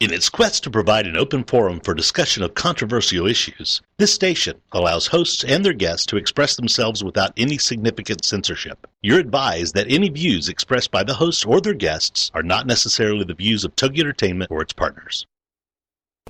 In its quest to provide an open forum for discussion of controversial issues, this station allows hosts and their guests to express themselves without any significant censorship. You're advised that any views expressed by the hosts or their guests are not necessarily the views of Togi Entertainment or its partners.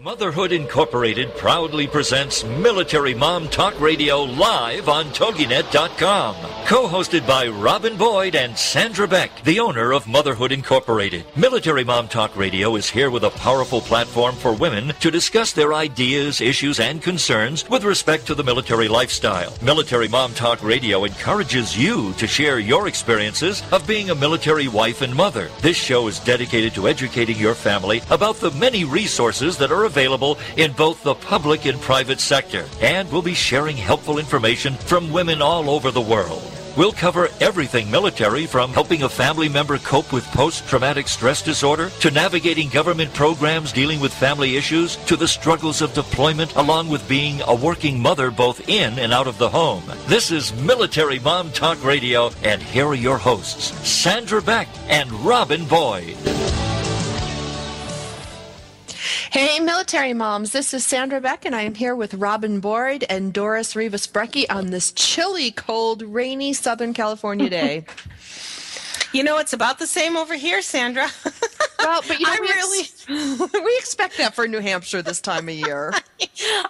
Motherhood Incorporated proudly presents Military Mom Talk Radio live on TogiNet.com. Co-hosted by Robin Boyd and Sandra Beck, the owner of Motherhood Incorporated. Military Mom Talk Radio is here with a powerful platform for women to discuss their ideas, issues, and concerns with respect to the military lifestyle. Military Mom Talk Radio encourages you to share your experiences of being a military wife and mother. This show is dedicated to educating your family about the many resources that are available in both the public and private sector, and we'll be sharing helpful information from women all over the world. We'll cover everything military, from helping a family member cope with post-traumatic stress disorder, to navigating government programs dealing with family issues, to the struggles of deployment, along with being a working mother both in and out of the home. This is Military Mom Talk Radio, and here are your hosts, Sandra Beck and Robin Boyd. Hey, military moms, this is Sandra Beck, and I am here with Robin Boyd and Doris Rivas-Brecke on this chilly, cold, rainy Southern California day. You know, it's about the same over here, Sandra. Well, but you know, we expect that for New Hampshire this time of year.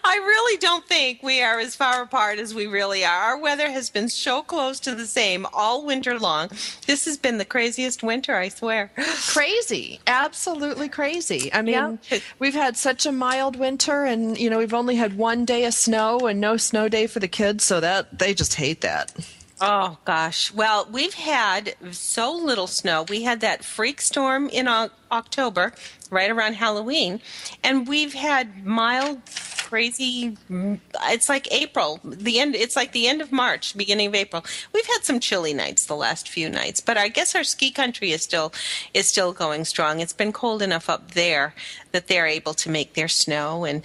I really don't think we are as far apart as we really are. Our weather has been so close to the same all winter long. This has been the craziest winter, I swear. Crazy. Absolutely crazy. I mean, we've had such a mild winter, and, you know, we've only had one day of snow and no snow day for the kids, so that they just hate that. Oh, gosh. Well, we've had so little snow. We had that freak storm in October, right around Halloween, and we've had mild, crazy, it's like April, it's like the end of March, beginning of April. We've had some chilly nights the last few nights, but I guess our ski country is still going strong. It's been cold enough up there that they're able to make their snow, and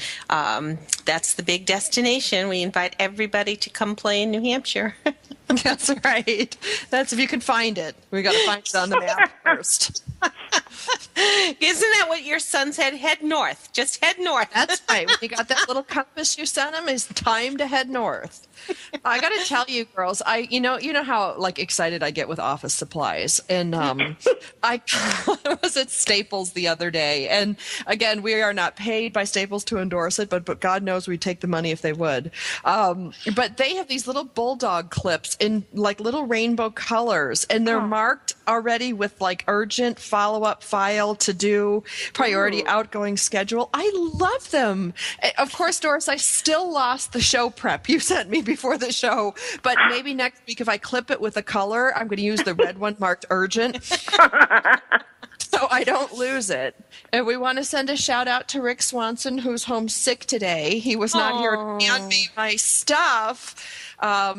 that's the big destination. We invite everybody to come play in New Hampshire. That's right. That's if you can find it. We got to find it on the map first. Isn't that what your son said? Head north. Just head north. That's right. When you got that little compass you sent him, it's time to head north. I got to tell you, girls, you know how like excited I get with office supplies, and I was at Staples the other day, and again, we are not paid by Staples to endorse it, but God knows we'd take the money if they would. But they have these little bulldog clips in like little rainbow colors, and they're marked already with like urgent, follow-up, file, to do, priority, outgoing schedule. I love them. Of course, Doris, I still lost the show prep you sent me before the show, but maybe next week if I clip it with a color, I'm going to use the red one marked urgent so I don't lose it. And we want to send a shout out to Rick Swanson, who's home sick today. He was not here to hand me my stuff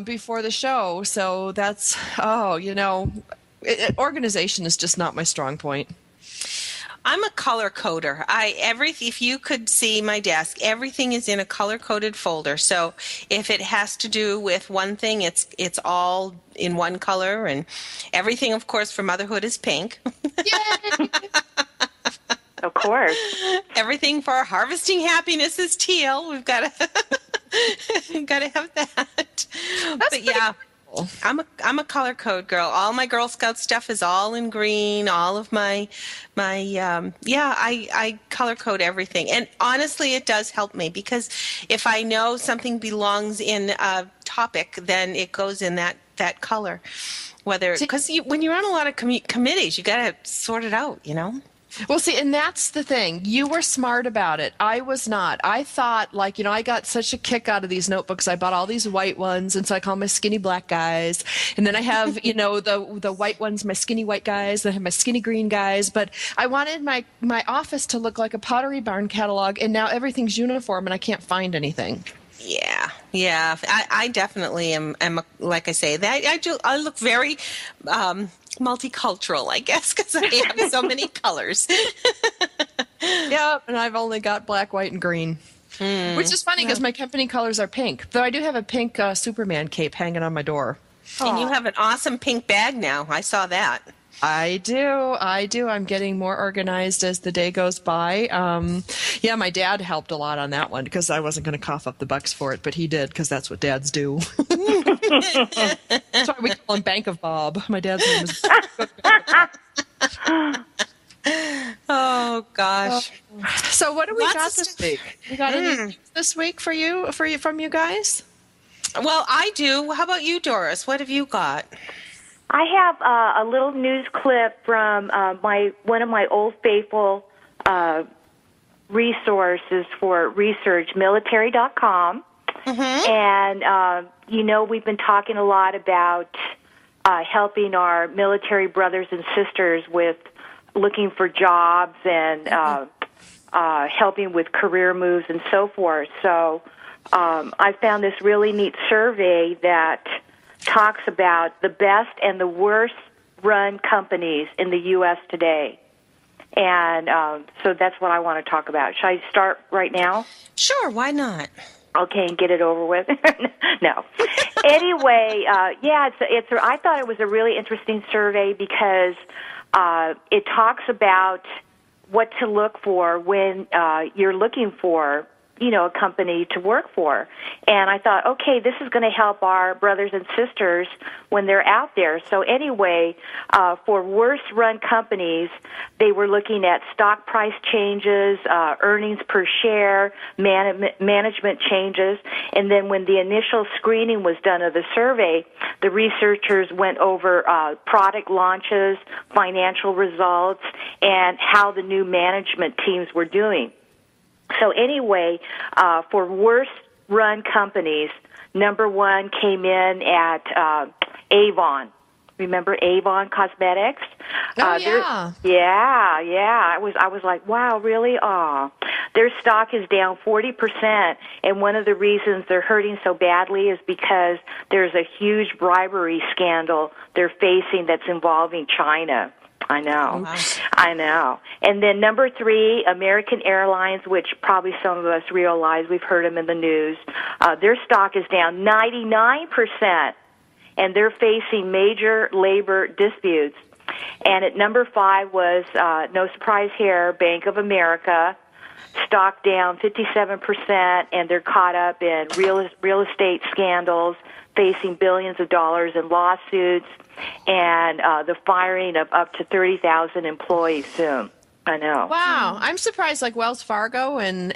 before the show, so that's, organization is just not my strong point. I'm a color coder. If you could see my desk, everything is in a color-coded folder. So if it has to do with one thing, it's all in one color, and everything, of course, for motherhood is pink. Yay! Of course. Everything for harvesting happiness is teal. We've got to have that. But yeah. I'm a color code girl. All my Girl Scout stuff is all in green. All of I color code everything. And honestly, it does help me, because if I know something belongs in a topic, then it goes in that color. Because when you're on a lot of committees, you got to sort it out, you know? Well, see, and that's the thing. You were smart about it. I was not. I thought, I got such a kick out of these notebooks. I bought all these white ones, and so I call my skinny black guys. And then I have, the white ones, my skinny white guys. I have my skinny green guys. But I wanted my office to look like a Pottery Barn catalog, and now everything's uniform, and I can't find anything. Yeah. I definitely am like I say, I look very multicultural, I guess, because I have so many colors. Yeah, and I've only got black, white, and green. Which is funny because my company colors are pink, though I do have a pink Superman cape hanging on my door. And you have an awesome pink bag now. I saw that. I do. I'm getting more organized as the day goes by. Yeah, my dad helped a lot on that one because I wasn't going to cough up the bucks for it, but he did because that's what dads do. That's why we call him Bank of Bob. My dad's name is Oh gosh. So what do we got this week? We got any news this week from you guys? Well, I do. How about you, Doris? What have you got? I have a little news clip from one of my old faithful resources for research, military.com. And, we've been talking a lot about helping our military brothers and sisters with looking for jobs and helping with career moves and so forth. So I found this really neat survey that talks about the best and the worst run companies in the U.S. today. And so that's what I want to talk about. Shall I start right now? Sure, why not? Okay, and get it over with. No. Anyway, I thought it was a really interesting survey because it talks about what to look for when you're looking for a company to work for. And I thought, okay, this is going to help our brothers and sisters when they're out there. So anyway, for worst-run companies, they were looking at stock price changes, earnings per share, management changes. And then when the initial screening was done of the survey, the researchers went over product launches, financial results, and how the new management teams were doing. So anyway, for worst-run companies, number one came in at Avon. Remember Avon Cosmetics? Oh, yeah. Yeah. I was like, wow, really? Aw. Their stock is down 40%, and one of the reasons they're hurting so badly is because there's a huge bribery scandal they're facing that's involving China. I know. Wow. I know. And then number three, American Airlines, which probably some of us realize, we've heard them in the news. Their stock is down 99%, and they're facing major labor disputes. And at number five was, no surprise here, Bank of America. Stock down 57%, and they're caught up in real estate scandals, facing billions of dollars in lawsuits, and the firing of up to 30,000 employees soon. I know. Wow. I'm surprised, like Wells Fargo and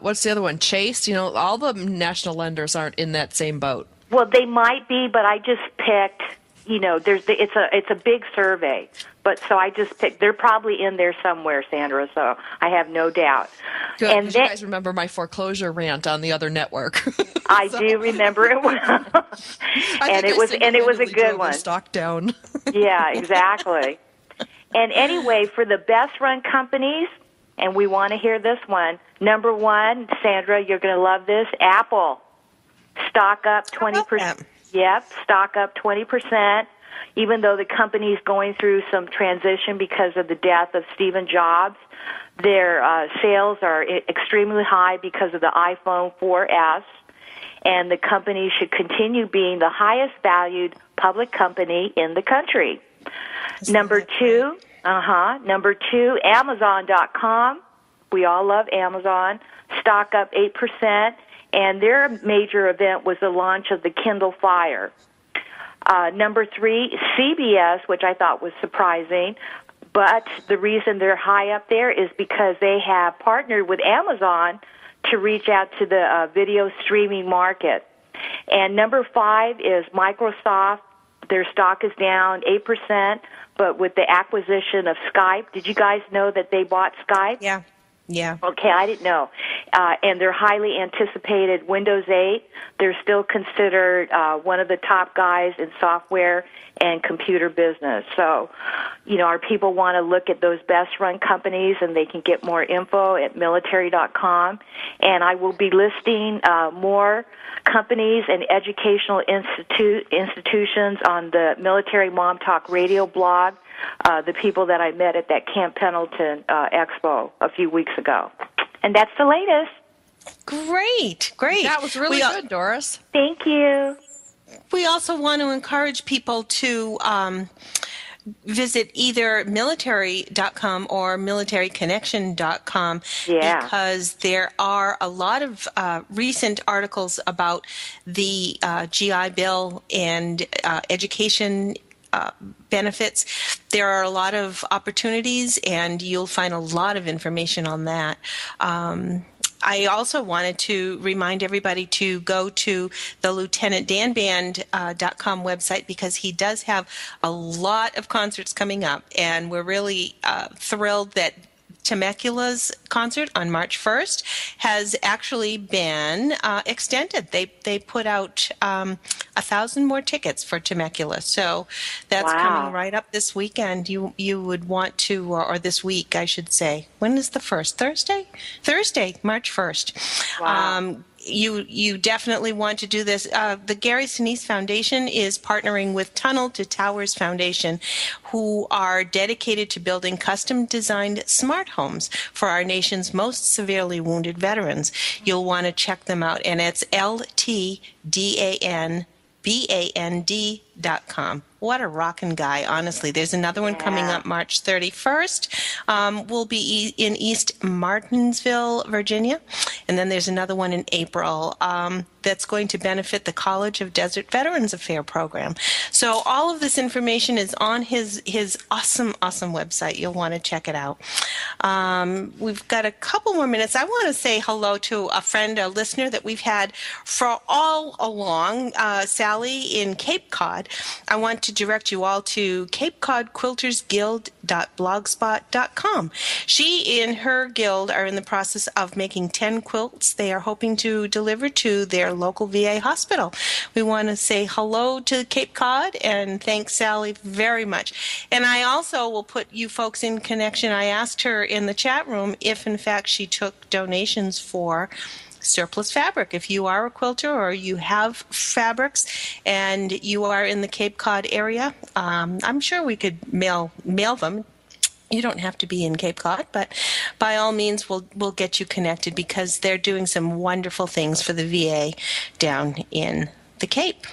what's the other one? Chase, all the national lenders aren't in that same boat. Well, they might be, but I just picked, it's a big survey. But so I just picked, they're probably in there somewhere, Sandra, so I have no doubt. Good, and you guys remember my foreclosure rant on the other network. I do remember it well. and it was a good one. Stock down. Yeah, exactly. And anyway, for the best run companies, and we want to hear this one, number one, Sandra, you're going to love this, Apple. Stock up 20%. Yep, stock up 20%. Even though the company is going through some transition because of the death of Steve Jobs, their sales are extremely high because of the iPhone 4S, and the company should continue being the highest valued public company in the country. Number two, Amazon.com. We all love Amazon. Stock up 8%, and their major event was the launch of the Kindle Fire. Number three, CBS, which I thought was surprising, but the reason they're high up there is because they have partnered with Amazon to reach out to the video streaming market. And number five is Microsoft. Their stock is down 8%, but with the acquisition of Skype, did you guys know that they bought Skype? Yeah. Okay, I didn't know. And their highly anticipated Windows 8, they're still considered one of the top guys in software and computer business. So, our people want to look at those best-run companies, and they can get more info at military.com. And I will be listing more companies and educational institutions on the Military Mom Talk Radio blog, the people that I met at that Camp Pendleton Expo a few weeks ago. And that's the latest. Great. That was really good, Doris. Thank you. We also want to encourage people to visit either military.com or militaryconnection.com because there are a lot of recent articles about the GI Bill and education benefits. There are a lot of opportunities, and you'll find a lot of information on that. I also wanted to remind everybody to go to the lieutenantdanband.com website because he does have a lot of concerts coming up, and we're really thrilled that Temecula's concert on March 1st has actually been extended. They put out 1,000 more tickets for Temecula, so that's coming right up this weekend. You would want to, or this week, I should say. When is the 1st? Thursday, March 1st. Wow. You definitely want to do this. The Gary Sinise Foundation is partnering with Tunnel to Towers Foundation, who are dedicated to building custom-designed smart homes for our nation's most severely wounded veterans. You'll want to check them out, and it's LTDANBAND.com. What a rockin' guy, honestly. There's another one coming up March 31st. We'll be in East Martinsville, Virginia. And then there's another one in April that's going to benefit the College of Desert Veterans Affairs program. So all of this information is on his awesome website. You'll want to check it out. We've got a couple more minutes. I want to say hello to a friend, a listener that we've had for all along, Sally in Cape Cod. I want to direct you all to capecodquiltersguild.blogspot.com. She and her guild are in the process of making 10 quilts they are hoping to deliver to their local VA hospital. We want to say hello to Cape Cod and thank Sally very much. And I also will put you folks in connection. I asked her in the chat room if in fact she took donations for surplus fabric. If you are a quilter or you have fabrics and you are in the Cape Cod area, I'm sure we could mail them. You don't have to be in Cape Cod, but by all means, we'll get you connected because they're doing some wonderful things for the VA down in the Cape.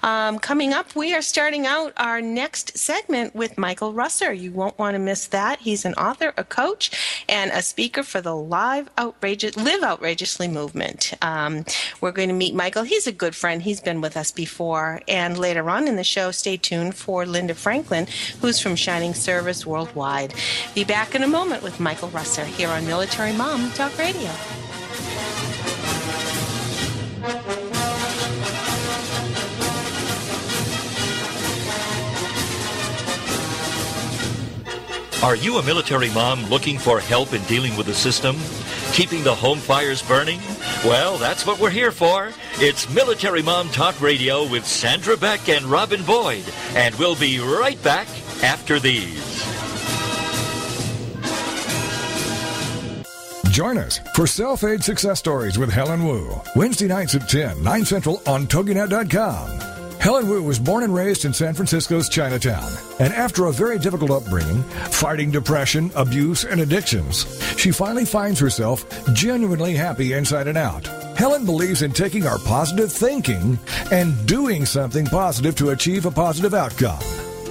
Coming up, we are starting out our next segment with Michael Russer. You won't want to miss that. He's an author, a coach, and a speaker for the Live Outrageously movement. We're going to meet Michael. He's a good friend. He's been with us before. And later on in the show, stay tuned for Linda Franklin, who's from Shining Service Worldwide. Be back in a moment with Michael Russer here on Military Mom Talk Radio. Are you a military mom looking for help in dealing with the system? Keeping the home fires burning? Well, that's what we're here for. It's Military Mom Talk Radio with Sandra Beck and Robin Boyd. And we'll be right back after these. Join us for Self-Aid Success Stories with Helen Wu. Wednesday nights at 10, 9 Central on TogiNet.com. Helen Wu was born and raised in San Francisco's Chinatown, and after a very difficult upbringing, fighting depression, abuse, and addictions, she finally finds herself genuinely happy inside and out. Helen believes in taking our positive thinking and doing something positive to achieve a positive outcome.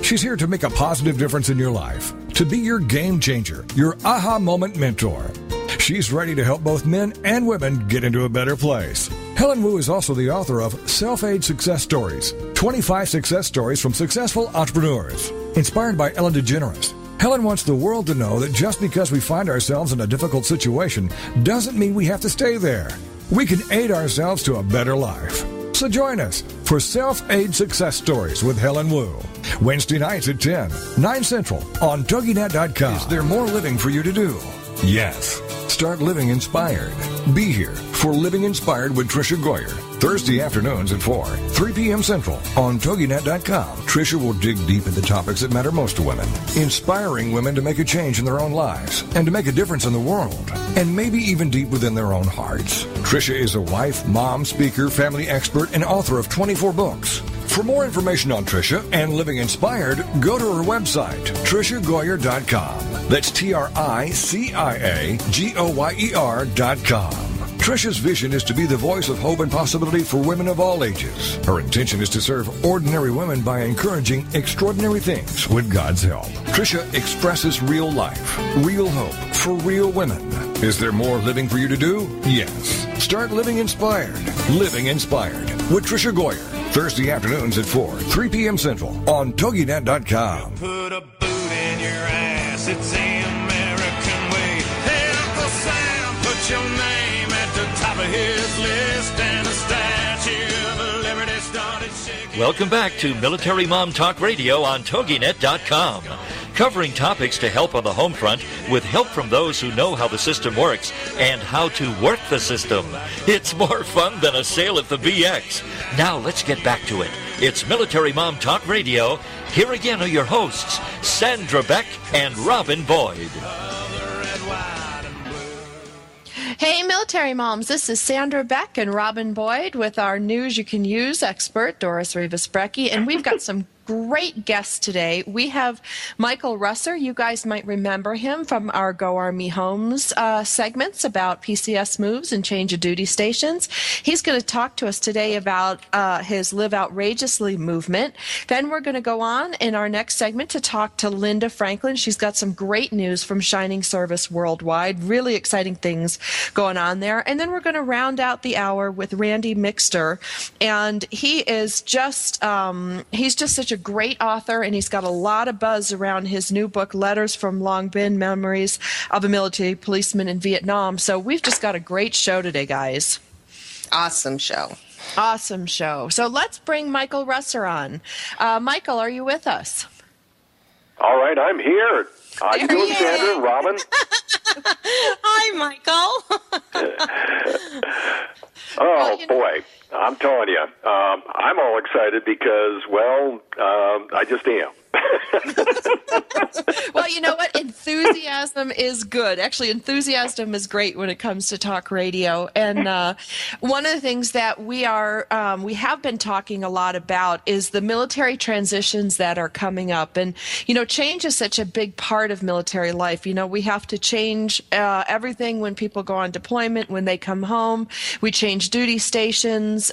She's here to make a positive difference in your life, to be your game changer, your aha moment mentor. She's ready to help both men and women get into a better place. Helen Wu is also the author of Self-Aid Success Stories, 25 Success Stories from Successful Entrepreneurs. Inspired by Ellen DeGeneres, Helen wants the world to know that just because we find ourselves in a difficult situation doesn't mean we have to stay there. We can aid ourselves to a better life. So join us for Self-Aid Success Stories with Helen Wu. Wednesday nights at 10, 9 Central on TogiNet.com. Is there more living for you to do? Yes. Start living inspired. Be here for Living Inspired with Tricia Goyer. Thursday afternoons at 4, 3 p.m. Central on TogiNet.com. Tricia will dig deep into topics that matter most to women, inspiring women to make a change in their own lives and to make a difference in the world, and maybe even deep within their own hearts. Tricia is a wife, mom, speaker, family expert, and author of 24 books. For more information on Tricia and Living Inspired, go to her website, TriciaGoyer.com. That's TriciaGoyer.com. Trisha's vision is to be the voice of hope and possibility for women of all ages. Her intention is to serve ordinary women by encouraging extraordinary things with God's help. Trisha expresses real life, real hope for real women. Is there more living for you to do? Yes. Start living inspired. Living Inspired with Trisha Goyer. Thursday afternoons at 4, 3 p.m. Central on TogiNet.com. Put a boot in your ass. It's the American way. Hey, Uncle Sam, put your name at the top of his list, and the Statue of Liberty started shaking. Welcome back to Military Mom Talk Radio on TogiNet.com. Covering topics to help on the home front with help from those who know how the system works and how to work the system. It's more fun than a sale at the BX. Now let's get back to it. It's Military Mom Talk Radio. Here again are your hosts, Sandra Beck and Robin Boyd. Hey, military moms, this is Sandra Beck and Robin Boyd with our News You Can Use expert, Doris Rivas-Brecky, and we've got some great guests today. We have Michael Russer. You guys might remember him from our Go Army Homes segments about PCS moves and change of duty stations. He's going to talk to us today about his Live Outrageously movement. Then we're going to go on in our next segment to talk to Linda Franklin. She's got some great news from Shining Service Worldwide. Really exciting things going on there. And then we're going to round out the hour with Randy Mixter. And he is just, he's just such a great author, and he's got a lot of buzz around his new book, Letters From Long Binh, Memoirs of a Military Policeman in Vietnam. So we've just got a great show today, guys. Awesome show. Awesome show. So let's bring Michael Russer on. Michael, are you with us? All right, I'm here. How you doing, Sandra and Robin? Hi, Michael. Boy, I'm telling you, I'm all excited because, well, I just am. Well, you know what? Enthusiasm is good. Actually, enthusiasm is great when it comes to talk radio. And one of the things that we have been talking a lot about is the military transitions that are coming up. And, you know, change is such a big part of military life. You know, we have to change everything when people go on deployment, when they come home. We change duty stations.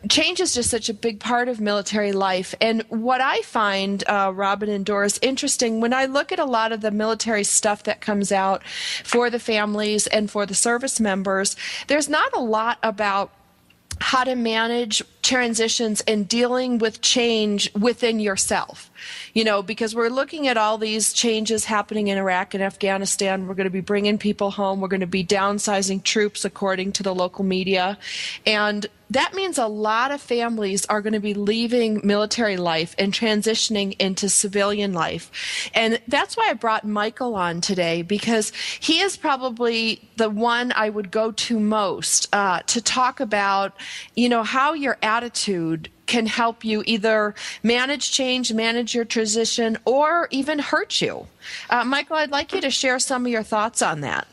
Change is just such a big part of military life. And what I find, Robin and Doris, interesting, when I look at a lot of the military stuff that comes out for the families and for the service members, there's not a lot about how to manage transitions and dealing with change within yourself. You know, because we're looking at all these changes happening in Iraq and Afghanistan. We're going to be bringing people home. We're going to be downsizing troops according to the local media. And that means a lot of families are going to be leaving military life and transitioning into civilian life. And that's why I brought Michael on today, because he is probably the one I would go to most to talk about, you know, how your attitude can help you either manage change, manage your transition, or even hurt you. Michael, I'd like you to share some of your thoughts on that.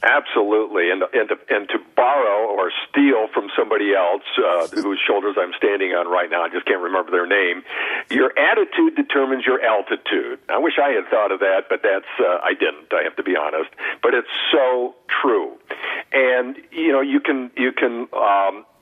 Absolutely, and to borrow or steal from somebody else whose shoulders I'm standing on right now, I just can't remember their name. Your attitude determines your altitude. I wish I had thought of that, but I didn't. I have to be honest. But it's so true, and you know you can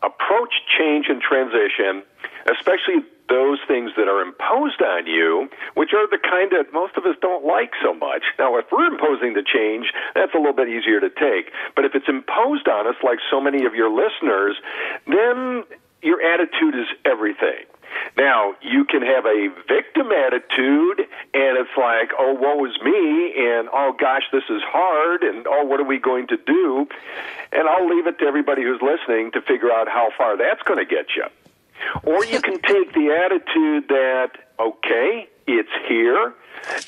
approach change and transition, especially those things that are imposed on you, which are the kind that most of us don't like so much. Now, if we're imposing the change, that's a little bit easier to take. But if it's imposed on us, like so many of your listeners, then your attitude is everything. Now, you can have a victim attitude, and it's like, oh, woe is me, and oh, gosh, this is hard, and oh, what are we going to do? And I'll leave it to everybody who's listening to figure out how far that's going to get you. Or you can take the attitude that, okay, it's here.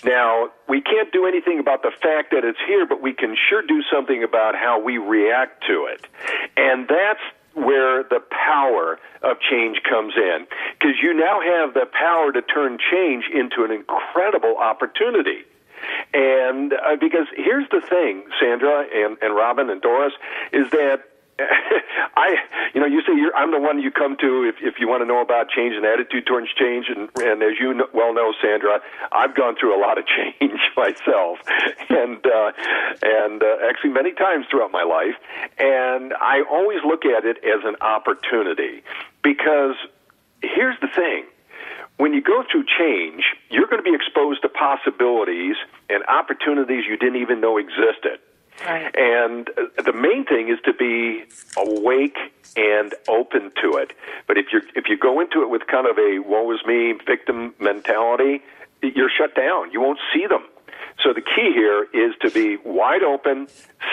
Now, we can't do anything about the fact that it's here, but we can sure do something about how we react to it. And that's where the power of change comes in, because you now have the power to turn change into an incredible opportunity. And because here's the thing, Sandra and Robin and Doris, is that You say I'm the one you come to if you want to know about change and attitude towards change, and as you well know, Sandra, I've gone through a lot of change myself, and actually many times throughout my life, and I always look at it as an opportunity, because here's the thing. When you go through change, you're going to be exposed to possibilities and opportunities you didn't even know existed. Right. And the main thing is to be awake and open to it. But if you go into it with kind of a woe is me victim mentality, you're shut down. You won't see them. So the key here is to be wide open,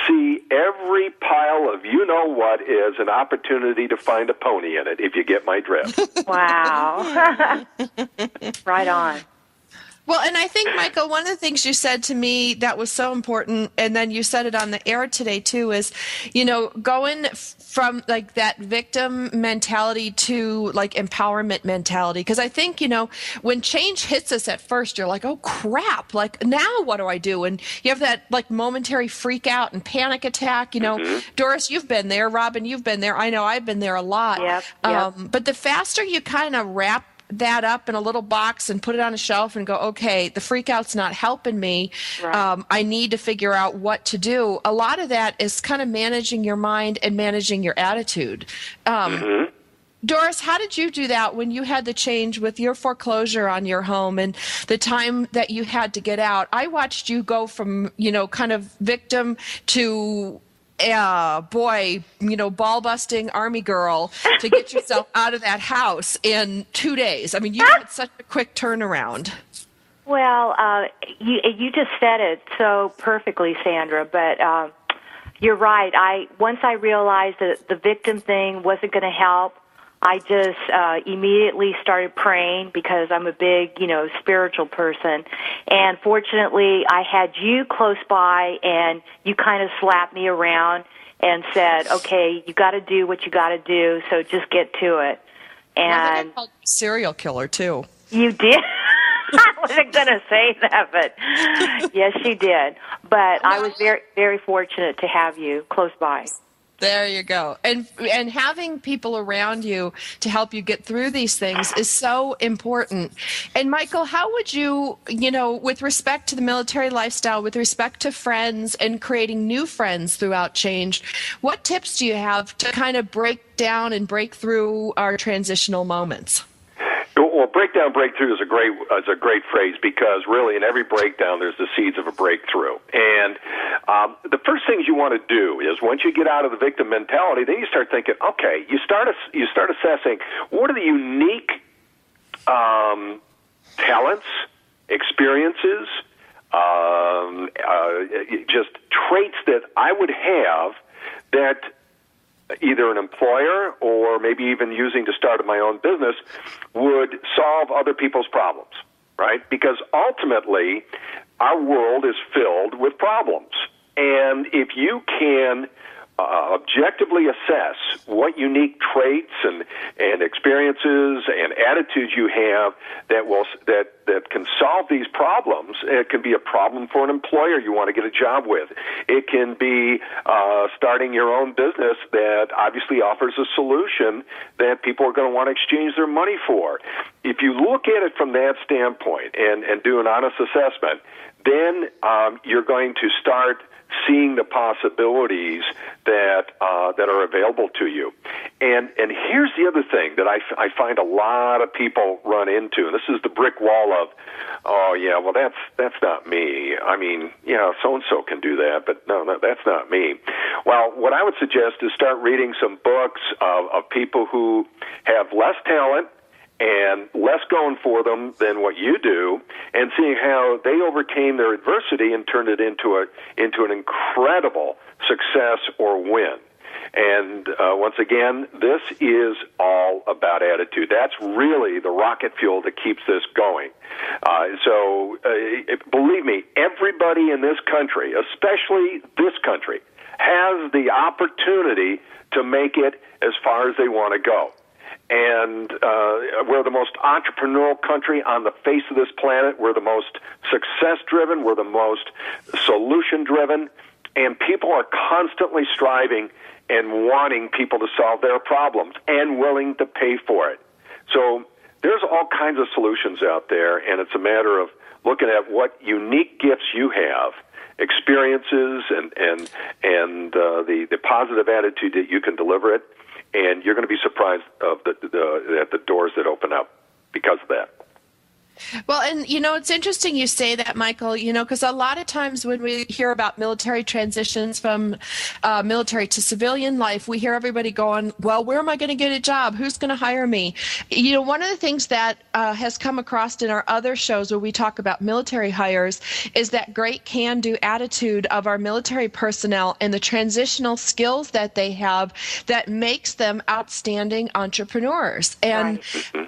see every pile of you-know-what is an opportunity to find a pony in it, if you get my drift. Wow. Right on. Well, and I think, Michael, one of the things you said to me that was so important, and then you said it on the air today too, is, going from like that victim mentality to like empowerment mentality. Because I think, when change hits us at first, you're like, oh crap, like now what do I do? And you have that like momentary freak out and panic attack. Doris, you've been there. Robin, you've been there. I know I've been there a lot. Yep. But the faster you kind of wrap that up in a little box and put it on a shelf and go, okay, the freak out's not helping me. Right. I need to figure out what to do. A lot of that is kind of managing your mind and managing your attitude. Doris, how did you do that when you had the change with your foreclosure on your home and the time that you had to get out? I watched you go from, kind of victim to ball-busting Army girl to get yourself out of that house in 2 days. I mean, you had such a quick turnaround. Well, you just said it so perfectly, Sandra, but you're right. Once I realized that the victim thing wasn't going to help, I just immediately started praying, because I'm a big, spiritual person. And fortunately, I had you close by, and you kind of slapped me around and said, okay, you got to do what you got to do, so just get to it. And I think I called you a serial killer, too. You did? I wasn't going to say that, but yes, you did. But I was very, very fortunate to have you close by. There you go. And having people around you to help you get through these things is so important. And Michael, how would you, with respect to the military lifestyle, with respect to friends and creating new friends throughout change, what tips do you have to kind of break down and break through our transitional moments? Well, breakdown, breakthrough is a great phrase, because really in every breakdown there's the seeds of a breakthrough. And the first things you want to do is, once you get out of the victim mentality, then you start thinking, okay, you start assessing what are the unique talents, experiences, just traits that I would have that either an employer or maybe even using to start my own business would solve other people's problems, right? Because ultimately, our world is filled with problems. And if you can objectively assess what unique traits and experiences and attitudes you have that can solve these problems. It can be a problem for an employer you want to get a job with. It can be starting your own business that obviously offers a solution that people are going to want to exchange their money for. If you look at it from that standpoint and do an honest assessment, then you're going to start seeing the possibilities that are available to you. And here's the other thing that I find a lot of people run into, and this is the brick wall of, oh yeah, well that's not me. I mean, yeah, so and so can do that, but no, that's not me. Well, what I would suggest is start reading some books of people who have less talent and less going for them than what you do, and seeing how they overcame their adversity and turned it into an incredible success or win. And once again, this is all about attitude. That's really the rocket fuel that keeps this going. So believe me, everybody in this country, especially this country, has the opportunity to make it as far as they want to go. And we're the most entrepreneurial country on the face of this planet. We're the most success-driven. We're the most solution-driven. And people are constantly striving and wanting people to solve their problems and willing to pay for it. So there's all kinds of solutions out there, and it's a matter of looking at what unique gifts you have, experiences, and the positive attitude that you can deliver it, and you're going to be surprised at the doors that open up because of that. Well, and, it's interesting you say that, Michael, because a lot of times when we hear about military transitions from military to civilian life, we hear everybody going, well, where am I going to get a job? Who's going to hire me? One of the things that has come across in our other shows where we talk about military hires is that great can-do attitude of our military personnel and the transitional skills that they have that makes them outstanding entrepreneurs. And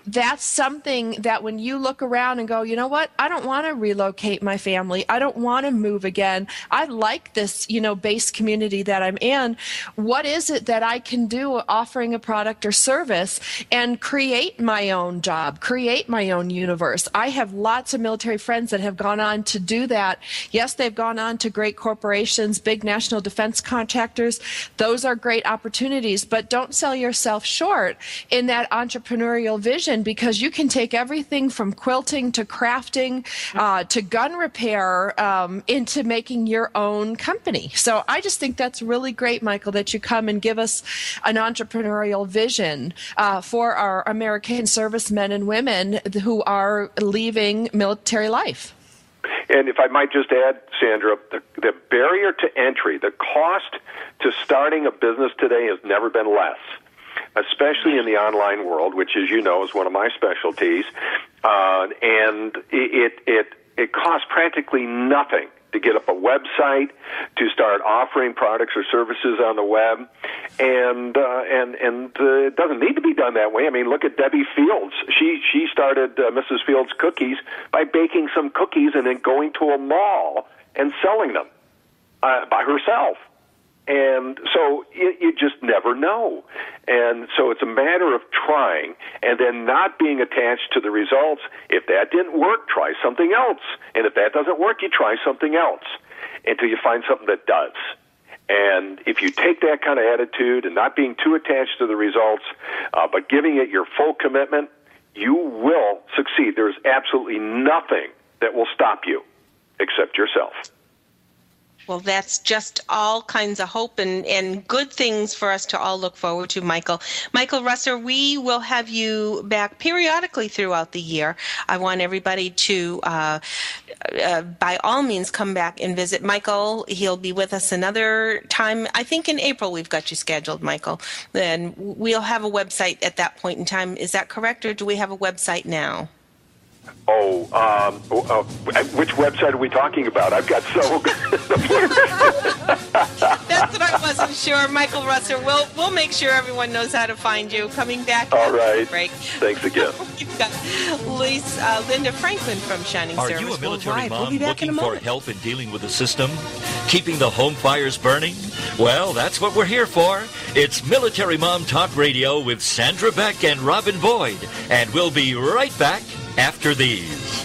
that's something that when you look around and go, you know what? I don't want to relocate my family. I don't want to move again. I like this, base community that I'm in. What is it that I can do offering a product or service and create my own job, create my own universe? I have lots of military friends that have gone on to do that. Yes, they've gone on to great corporations, big national defense contractors. Those are great opportunities, but don't sell yourself short in that entrepreneurial vision, because you can take everything from quilting to crafting to gun repair into making your own company. So I just think that's really great, Michael, that you come and give us an entrepreneurial vision for our American servicemen and women who are leaving military life. And if I might just add, Sandra, the barrier to entry, the cost to starting a business today has never been less, especially in the online world, which, as you know, is one of my specialties. And it costs practically nothing to get up a website, to start offering products or services on the web, and it doesn't need to be done that way. I mean, look at Debbie Fields. She started Mrs. Fields Cookies by baking some cookies and then going to a mall and selling them by herself. And so you just never know. And so it's a matter of trying and then not being attached to the results. If that didn't work, try something else. And if that doesn't work, you try something else until you find something that does. And if you take that kind of attitude and not being too attached to the results, but giving it your full commitment, you will succeed. There's absolutely nothing that will stop you except yourself. Well, that's just all kinds of hope and good things for us to all look forward to, Michael. Michael Russer, we will have you back periodically throughout the year. I want everybody to, by all means, come back and visit Michael. He'll be with us another time. I think in April we've got you scheduled, Michael. Then we'll have a website at that point in time. Is that correct, or do we have a website now? Which website are we talking about? I've got so. That's what I wasn't sure. Michael Russer, we'll make sure everyone knows how to find you. Coming back. All right. Break. Thanks again. We've got Linda Franklin from Shining Are Service you a military Worldwide. mom We'll be back in looking a for moment. help in dealing with the system? Keeping the home fires burning? Well, that's what we're here for. It's Military Mom Talk Radio with Sandra Beck and Robin Boyd. And we'll be right back after these.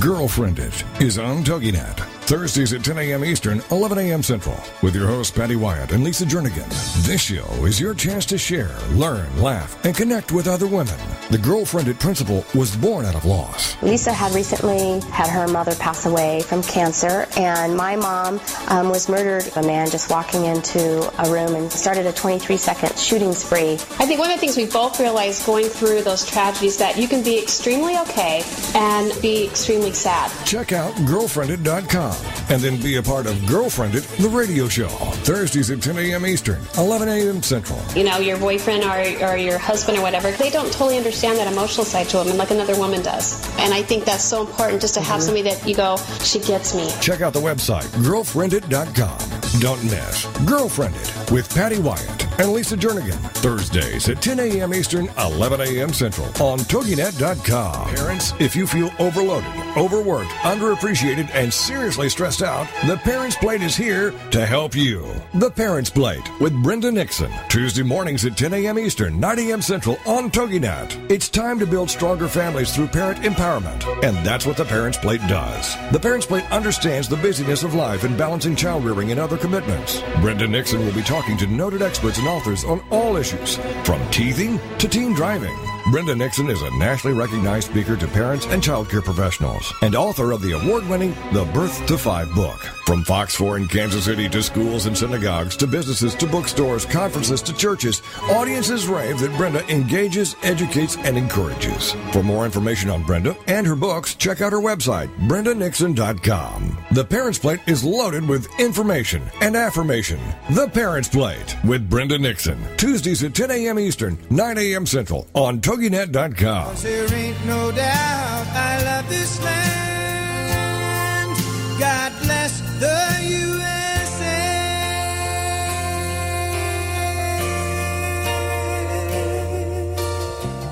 Girlfriend It is on TogiNet. Thursdays at 10 a.m. Eastern, 11 a.m. Central, with your hosts Patty Wyatt and Lisa Jernigan. This show is your chance to share, learn, laugh, and connect with other women. The Girlfriend It principle was born out of loss. Lisa had recently had her mother pass away from cancer, and my mom was murdered. A man just walking into a room and started a 23-second shooting spree. I think one of the things we both realized going through those tragedies that you can be extremely okay and be extremely sad. Check out girlfriendit.com and then be a part of Girlfriend It, the radio show. Thursdays at 10 a.m. Eastern, 11 a.m. Central. You know, your boyfriend or your husband or whatever, they don't totally understand that emotional side to them like another woman does. And I think that's so important just to have somebody that you go, she gets me. Check out the website, girlfriendit.com. Don't miss Girlfriend It with Patty Wyatt and Lisa Jernigan. Thursdays at 10 a.m. Eastern, 11 a.m. Central on TogiNet.com. Parents, if you feel overloaded overworked, underappreciated, and seriously stressed out, The Parents Plate is here to help you. The Parents Plate with Brenda Nixon. Tuesday mornings at 10 a.m. Eastern, 9 a.m. Central on TogiNet. It's time to build stronger families through parent empowerment. And that's what The Parents Plate does. The Parents Plate understands the busyness of life and balancing child rearing and other commitments. Brenda Nixon will be talking to noted experts and authors on all issues, from teething to teen driving. Brenda Nixon is a nationally recognized speaker to parents and child care professionals and author of the award-winning The Birth to 5 book. From Fox 4 in Kansas City to schools and synagogues to businesses to bookstores, conferences to churches, audiences rave that Brenda engages, educates, and encourages. For more information on Brenda and her books, check out her website, brendanixon.com. The Parents Plate is loaded with information and affirmation. The Parents Plate with Brenda Nixon. Tuesdays at 10 a.m. Eastern, 9 a.m. Central on TogiNet.com. There ain't no doubt I love this land. God bless the USA.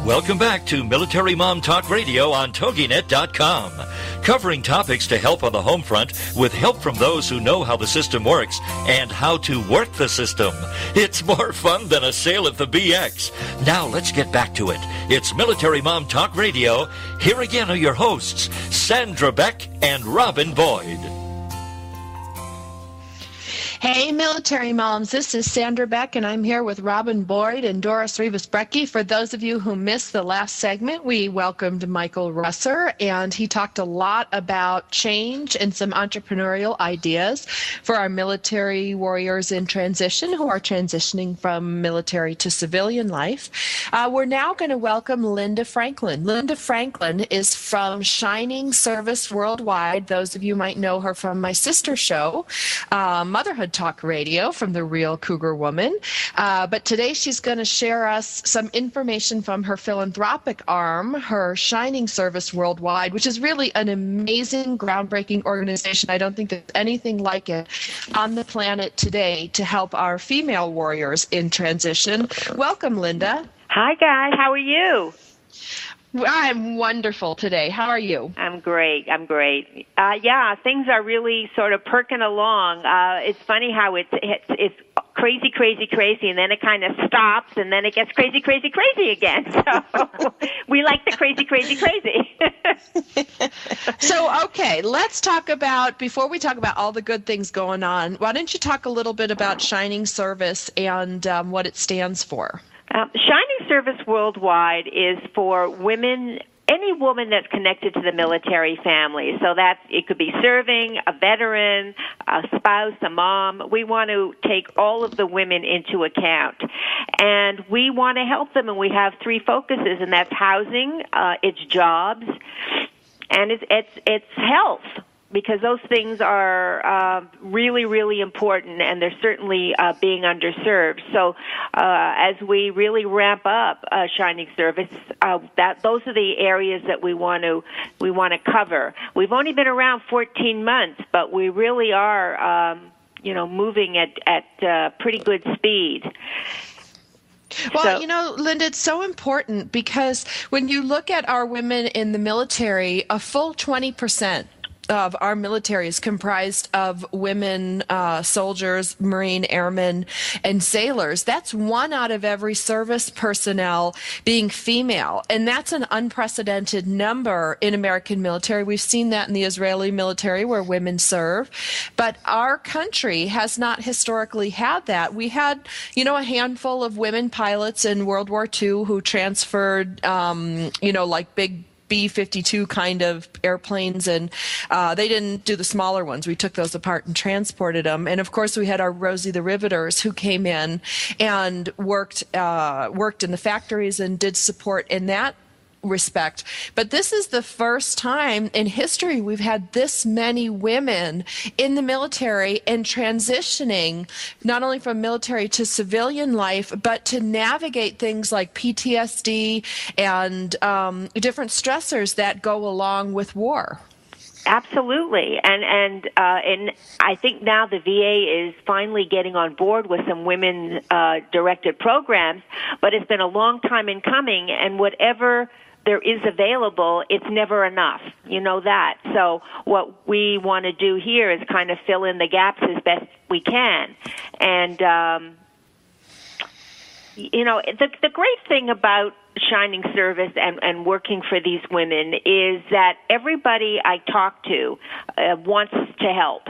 Welcome back to Military Mom Talk Radio on TogiNet.com. Covering topics to help on the home front with help from those who know how the system works and how to work the system. It's more fun than a sale at the BX. Now let's get back to it. It's Military Mom Talk Radio. Here again are your hosts, Sandra Beck and Robin Boyd. Hey, military moms, this is Sandra Beck, and I'm here with Robin Boyd and Doris Rivas-Brecky. For those of you who missed the last segment, we welcomed Michael Russer, and he talked a lot about change and some entrepreneurial ideas for our military warriors in transition who are transitioning from military to civilian life. We're now going to welcome Linda Franklin. Linda Franklin is from Shining Service Worldwide. Those of you might know her from my sister show, Motherhood Talk Radio, from The Real Cougar Woman. But today she's going to share us some information from her philanthropic arm, her Shining Service Worldwide, which is really an amazing, groundbreaking organization. I don't think there's anything like it on the planet today to help our female warriors in transition. Welcome, Linda. Hi, guys. How are you? I'm wonderful today. How are you? I'm great. Yeah, things are really sort of perking along. It's funny how it's crazy, and then it kind of stops, and then it gets crazy again. So we like the crazy. So, okay, let's talk about, before we talk about all the good things going on, why don't you talk a little bit about Shining Service and what it stands for? Shining Service Worldwide is for women, any woman that's connected to the military family. So that it could be serving, a veteran, a spouse, a mom. We want to take all of the women into account. And we want to help them, and we have 3 focuses, and that's housing, it's jobs, and it's health. Because those things are really important, and they're certainly being underserved. So as we really ramp up Shining Service, those are the areas that we want to cover. We've only been around 14 months, but we really are moving at pretty good speed. Well, Linda, it's so important because when you look at our women in the military, a full 20% of our military is comprised of women soldiers, Marine airmen, and sailors. That's 1 out of every service personnel being female, and that's an unprecedented number in American military. We've seen that in the Israeli military where women serve, but our country has not historically had that. We had, a handful of women pilots in World War II who transferred, like big B-52 kind of airplanes, and they didn't do the smaller ones. We took those apart and transported them. And of course, we had our Rosie the Riveters who came in and worked in the factories and did support in that respect. But this is the first time in history we've had this many women in the military and transitioning not only from military to civilian life, but to navigate things like PTSD and different stressors that go along with war. Absolutely, and I think now the VA is finally getting on board with some women directed programs, but it's been a long time in coming, and whatever there is available, it's never enough. You know that. So what we want to do here is kind of fill in the gaps as best we can. And, the great thing about Shining Service and working for these women is that everybody I talk to wants to help.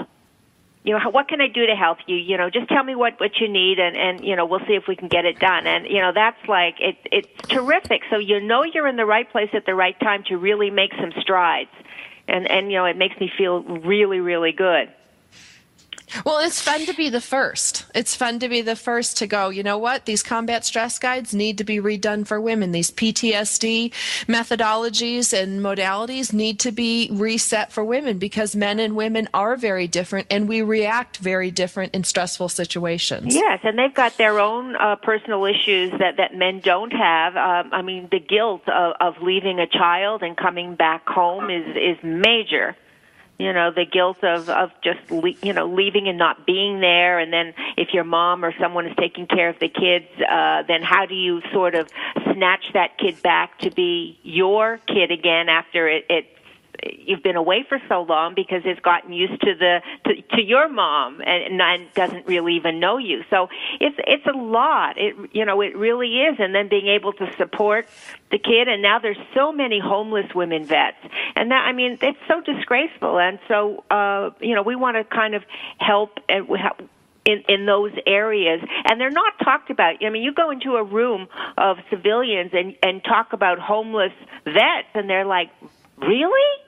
What can I do to help you? Just tell me what you need, and we'll see if we can get it done. And, that's like, it's terrific. So you're in the right place at the right time to really make some strides. And it makes me feel really, really good. Well, it's fun to be the first. It's fun to be the first to go, you know what? These combat stress guides need to be redone for women. These PTSD methodologies and modalities need to be reset for women because men and women are very different and we react very different in stressful situations. Yes, and they've got their own personal issues that men don't have. The guilt of leaving a child and coming back home is major. The guilt of just, leaving and not being there. And then if your mom or someone is taking care of the kids, then how do you sort of snatch that kid back to be your kid again after you've been away for so long because it's gotten used to your mom and doesn't really even know you. So it's a lot. It really is. And then being able to support the kid. And now there's so many homeless women vets. And that, it's so disgraceful. And so, we want to kind of help in those areas. And they're not talked about. You go into a room of civilians and talk about homeless vets and they're like, really?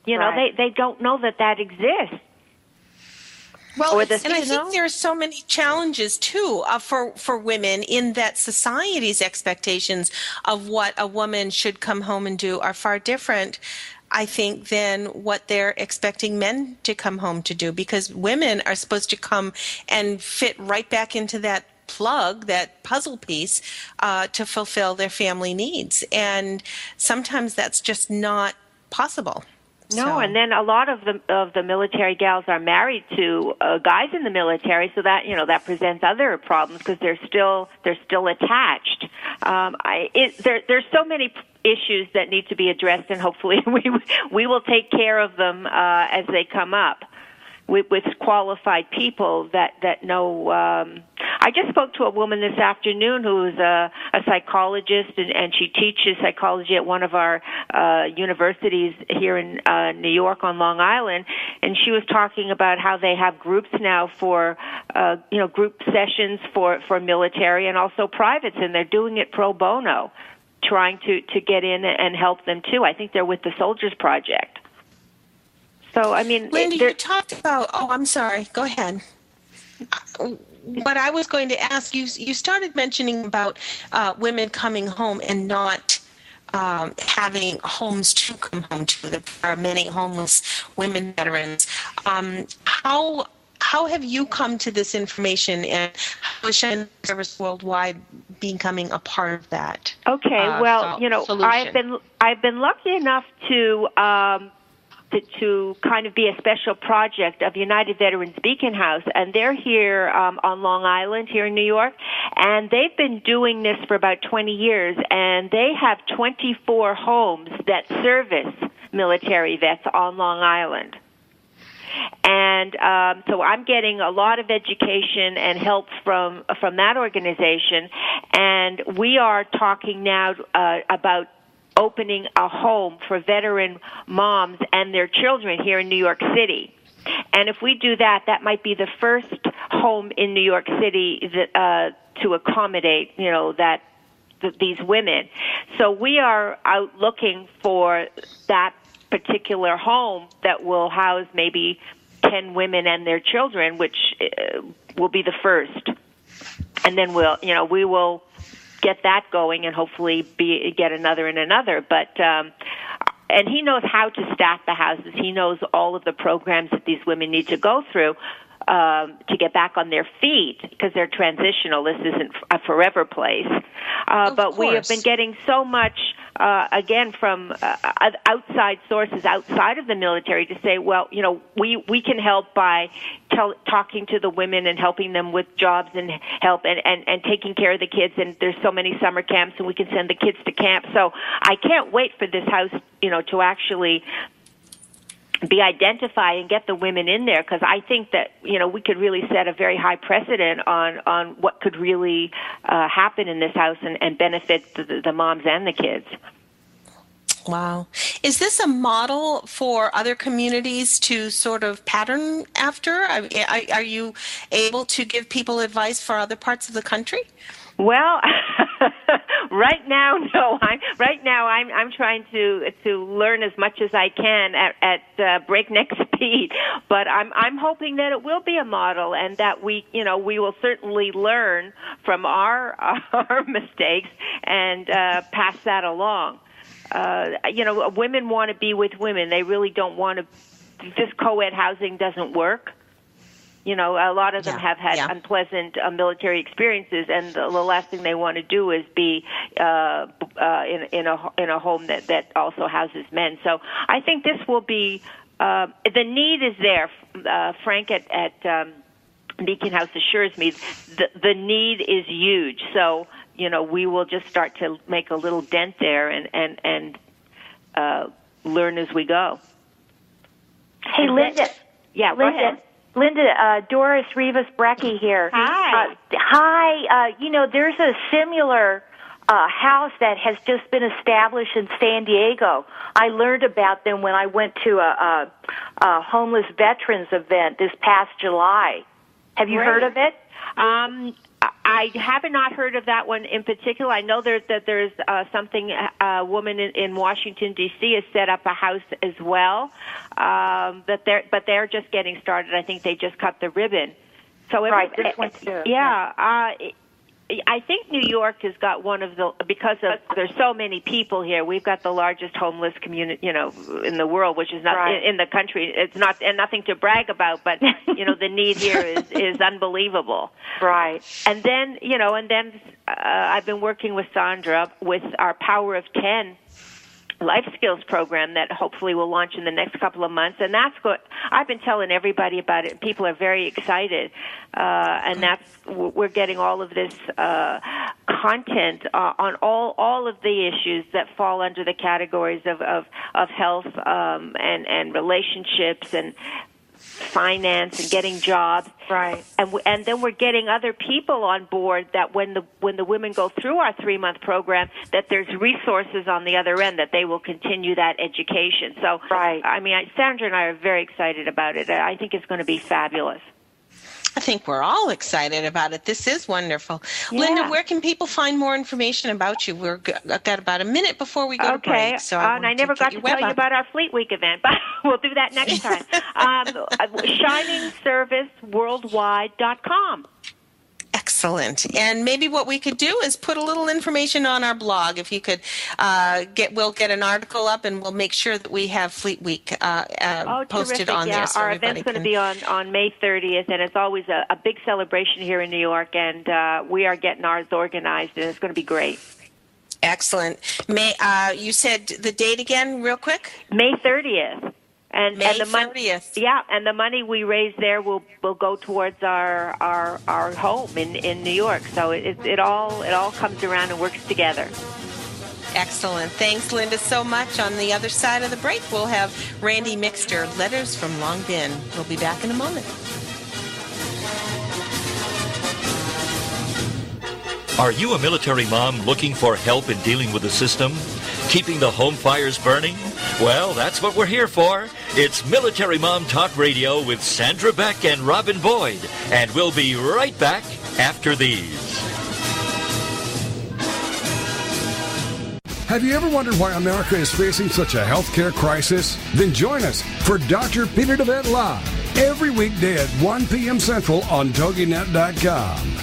Right. They don't know that exists. Well, and I think there are so many challenges, too, for women in that society's expectations of what a woman should come home and do are far different, I think, than what they're expecting men to come home to do, because women are supposed to come and fit right back into that plug, that puzzle piece, to fulfill their family needs. And sometimes that's just not possible. No, and then a lot of the military gals are married to guys in the military, so that that presents other problems because they're still attached. There's so many issues that need to be addressed, and hopefully we will take care of them as they come up with qualified people that know. I just spoke to a woman this afternoon who's a psychologist, and she teaches psychology at one of our universities here in New York on Long Island, and she was talking about how they have groups now for group sessions for military and also privates, and they're doing it pro bono, trying to get in and help them too. I think they're with the Soldiers Project. So, Linda, you talked about, I'm sorry, go ahead. What I was going to ask, you started mentioning about women coming home and not having homes to come home to. There are many homeless women veterans. How have you come to this information, and how is Shining Service Worldwide becoming a part of that? Okay, solution? I've been lucky enough to kind of be a special project of United Veterans Beacon House, and they're here on Long Island here in New York, and they've been doing this for about 20 years, and they have 24 homes that service military vets on Long Island. And so I'm getting a lot of education and help from that organization, and we are talking now about opening a home for veteran moms and their children here in New York City. And if we do that, that might be the first home in New York City that, to accommodate, these women. So we are out looking for that particular home that will house maybe 10 women and their children, which will be the first. And then we will get that going and hopefully get another and another. But and he knows how to staff the houses. He knows all of the programs that these women need to go through. to get back on their feet because they're transitional. This isn't a forever place. But we have been getting so much, again, from outside sources outside of the military to say, well, we can help by talking to the women and helping them with jobs and help and taking care of the kids. And there's so many summer camps, and we can send the kids to camp. So I can't wait for this house, to actually be identified and get the women in there, because I think that we could really set a very high precedent on what could really happen in this house and benefit the moms and the kids. Wow. Is this a model for other communities to sort of pattern after? Are you able to give people advice for other parts of the country? Well, right now, no. I'm trying to learn as much as I can at breakneck speed. But I'm hoping that it will be a model, and that we will certainly learn from our mistakes and pass that along. Women want to be with women. They really don't want to. This co-ed housing doesn't work. A lot of them have had unpleasant military experiences, and the last thing they want to do is be in a home that also houses men. So I think this will be the need is there. Frank at Beacon House assures me the need is huge. So we will just start to make a little dent there and learn as we go. Hey, Linda. Yeah, go ahead. Linda, Doris Rivas-Brecky here. Hi. Hi. There's a similar house that has just been established in San Diego. I learned about them when I went to a homeless veterans event this past July. Have you heard of it? I have not heard of that one in particular. I know there's something, a woman in Washington, D.C. has set up a house as well, but they're just getting started. I think they just cut the ribbon. So this one too. Yeah. I think New York has got one of because there's so many people here. We've got the largest homeless community, in the world, which is not in the country. It's not, and nothing to brag about, but the need here is unbelievable. Right. And then I've been working with Sandra with our Power of 10 life skills program that hopefully will launch in the next couple of months, and that's good. I've been telling everybody about it. People are very excited, and we're getting all of this content on all of the issues that fall under the categories of health and relationships and finance and getting jobs. Right. And then we're getting other people on board that when the women go through our 3-month program, that there's resources on the other end that they will continue that education. So, Sandra and I are very excited about it. I think it's going to be fabulous. I think we're all excited about it. This is wonderful. Yeah. Linda, where can people find more information about you? I've got about a minute before we go to break. So I never got to tell you about our Fleet Week event, but we'll do that next time. ShiningServiceWorldwide.com. Excellent. And maybe what we could do is put a little information on our blog. If you could we'll get an article up, and we'll make sure that we have Fleet Week posted terrific. on there. So our event's going to be on May 30th, and it's always a big celebration here in New York, and we are getting ours organized, and it's going to be great. Excellent. You said the date again real quick? May 30th. And May the 30th. And the money we raise there will go towards our home in New York. So it all comes around and works together. Excellent. Thanks, Linda, so much. On the other side of the break, we'll have Randy Mixter, Letters from Long Binh. We'll be back in a moment. Are you a military mom looking for help in dealing with the system? Keeping the home fires burning? Well, that's what we're here for. It's Military Mom Talk Radio with Sandra Beck and Robin Boyd. And we'll be right back after these. Have you ever wondered why America is facing such a healthcare crisis? Then join us for Dr. Peter DeVette Live every weekday at 1 p.m. Central on TogiNet.com.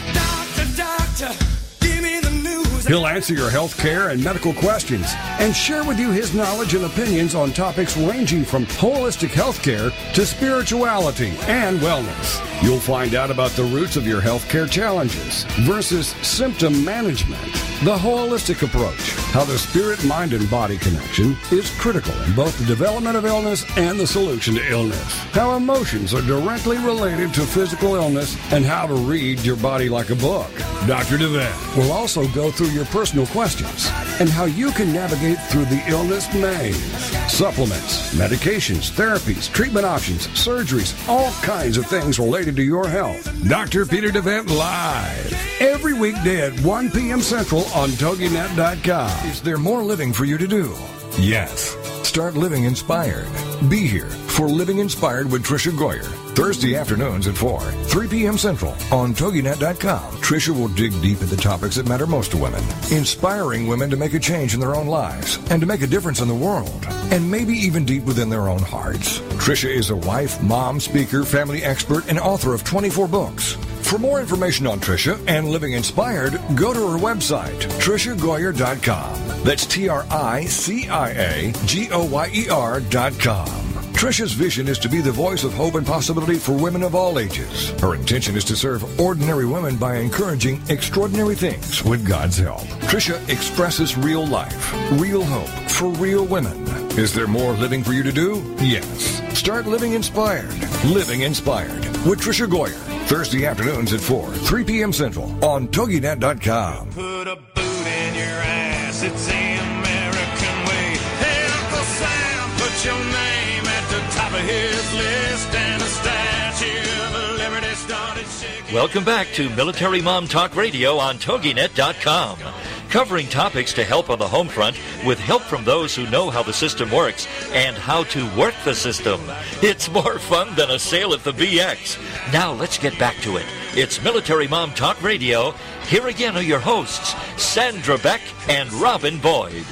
Doctor, give me the news. He'll answer your health care and medical questions and share with you his knowledge and opinions on topics ranging from holistic health care to spirituality and wellness. You'll find out about the roots of your healthcare challenges versus symptom management, the holistic approach, how the spirit, mind, and body connection is critical in both the development of illness and the solution to illness, how emotions are directly related to physical illness, and how to read your body like a book. Dr. DeVette will also go through your personal questions and how you can navigate through the illness maze. Supplements, medications, therapies, treatment options, surgeries, all kinds of things related to your health. Dr. Peter DeVette live every weekday at 1 p.m. Central on TogiNet.com. Is there more living for you to do? Yes. Start living inspired. Be here for Living Inspired with Tricia Goyer, Thursday afternoons at 4, 3 p.m. Central on TogiNet.com. Tricia will dig deep into topics that matter most to women, inspiring women to make a change in their own lives and to make a difference in the world, and maybe even deep within their own hearts. Tricia is a wife, mom, speaker, family expert, and author of 24 books. For more information on Tricia and Living Inspired, go to her website, TriciaGoyer.com. That's TriciaGoyer.com. Tricia's vision is to be the voice of hope and possibility for women of all ages. Her intention is to serve ordinary women by encouraging extraordinary things with God's help. Tricia expresses real life, real hope for real women. Is there more living for you to do? Yes. Start living inspired. Living Inspired with Tricia Goyer. Thursday afternoons at 4, 3 p.m. Central on TogiNet.com. Put a boot in your ass, it's the American way. Hey, Uncle Sam, put your name at the top of his list, and a statue of liberty started shaking. Welcome back to Military Mom Talk Radio on TogiNet.com. Covering topics to help on the home front with help from those who know how the system works and how to work the system. It's more fun than a sale at the BX. Now let's get back to it. It's Military Mom Talk Radio. Here again are your hosts, Sandra Beck and Robin Boyd.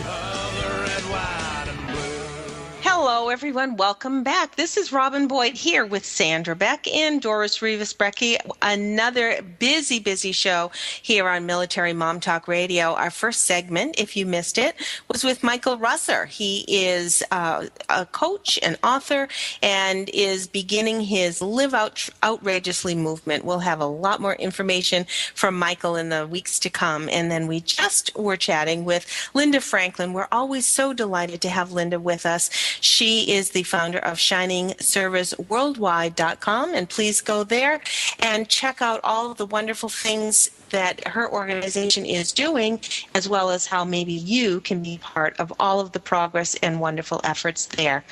Hello, everyone. Welcome back. This is Robin Boyd here with Sandra Beck and Doris Rivas-Brecky. Another busy show here on Military Mom Talk Radio. Our first segment, if you missed it, was with Michael Russer. He is a coach, an author, and is beginning his Live Out Outrageously movement. We'll have a lot more information from Michael in the weeks to come. And then we just were chatting with Linda Franklin. We're always so delighted to have Linda with us. She is the founder of ShiningServiceWorldwide.com, and please go there and check out all of the wonderful things that her organization is doing, as well as how maybe you can be part of all of the progress and wonderful efforts there.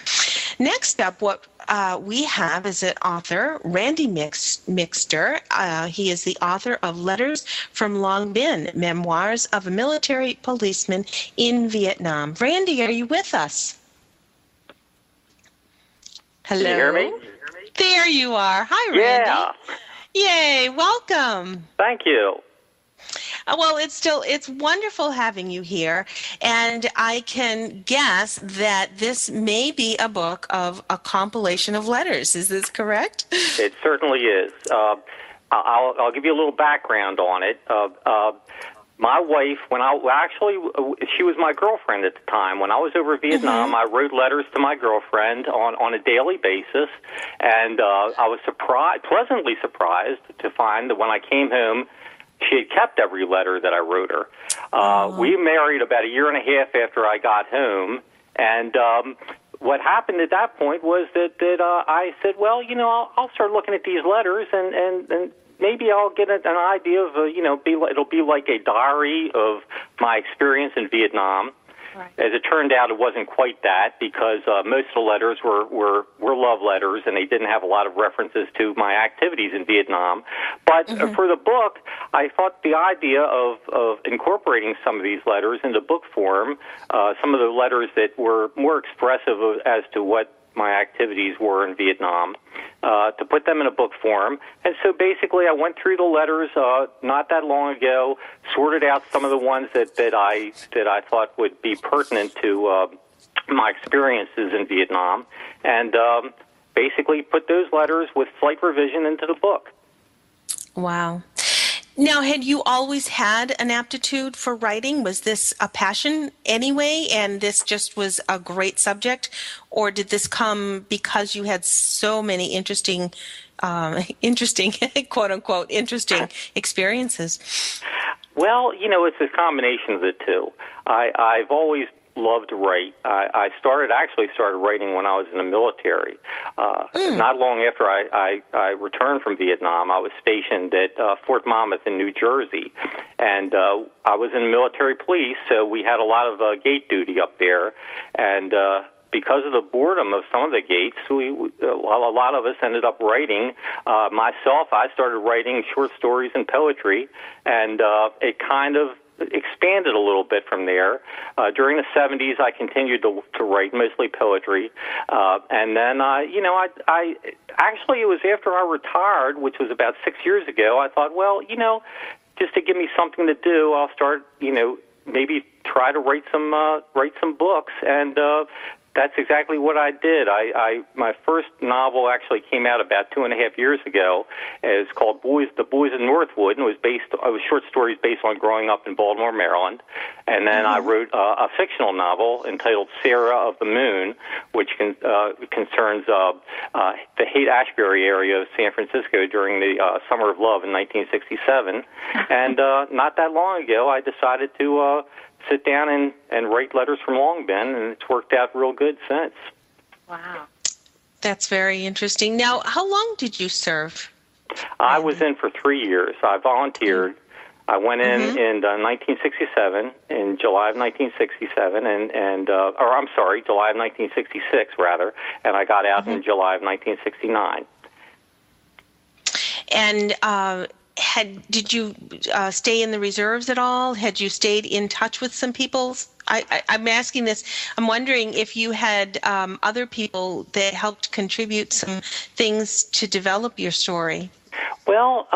Next up, what we have is an author, Randy Mixter. He is the author of Letters From Long Binh, Memoirs of a Military Policeman in Vietnam. Randy, are you with us? Hello? Can you hear me? There you are. Hi, Randy. Yeah. Yay, welcome. Thank you. Well, it's wonderful having you here, and I can guess that this may be a book of a compilation of letters. Is this correct? It certainly is. I'll give you a little background on it. My wife, she was my girlfriend at the time. When I was over Vietnam, I wrote letters to my girlfriend on a daily basis, and I was pleasantly surprised to find that when I came home, she had kept every letter that I wrote her. We married about a year and a half after I got home, and what happened at that point was that I said, well, I'll start looking at these letters and maybe I'll get an idea of, it'll be like a diary of my experience in Vietnam. Right. As it turned out, it wasn't quite that, because most of the letters were love letters, and they didn't have a lot of references to my activities in Vietnam. But for the book, I thought the idea of incorporating some of these letters into book form, some of the letters that were more expressive as to what my activities were in Vietnam, to put them in a book form. And so basically I went through the letters not that long ago, sorted out some of the ones that I thought would be pertinent to my experiences in Vietnam, and basically put those letters with slight revision into the book. Wow. Now, had you always had an aptitude for writing? Was this a passion anyway, and this just was a great subject? Or did this come because you had so many interesting, quote-unquote, interesting experiences? Well, it's a combination of the two. I've always loved to write. I actually started writing when I was in the military. Not long after I returned from Vietnam, I was stationed at Fort Monmouth in New Jersey, and I was in the military police, so we had a lot of gate duty up there, and because of the boredom of some of the gates, a lot of us ended up writing. Myself, I started writing short stories and poetry, and it kind of expanded a little bit from there. During the 70s, I continued to write mostly poetry, and then I actually, it was after I retired, which was about 6 years ago. I thought, well, just to give me something to do, I'll start, maybe try to write some books, and that's exactly what I did. My first novel actually came out about 2.5 years ago. It's called The Boys in Northwood, and it was short stories based on growing up in Baltimore, Maryland. And then I wrote a fictional novel entitled Sarah of the Moon, which concerns the Haight-Ashbury area of San Francisco during the Summer of Love in 1967. And not that long ago, I decided to sit down and write Letters from Long Binh, and it's worked out real good since. Wow. That's very interesting. Now, how long did you serve? I was in for 3 years. I volunteered. I went in 1967, in July of 1967, July of 1966, rather, and I got out in July of 1969. And did you stay in the reserves at all? Had you stayed in touch with some people? I'm asking this. I'm wondering if you had other people that helped contribute some things to develop your story. Well,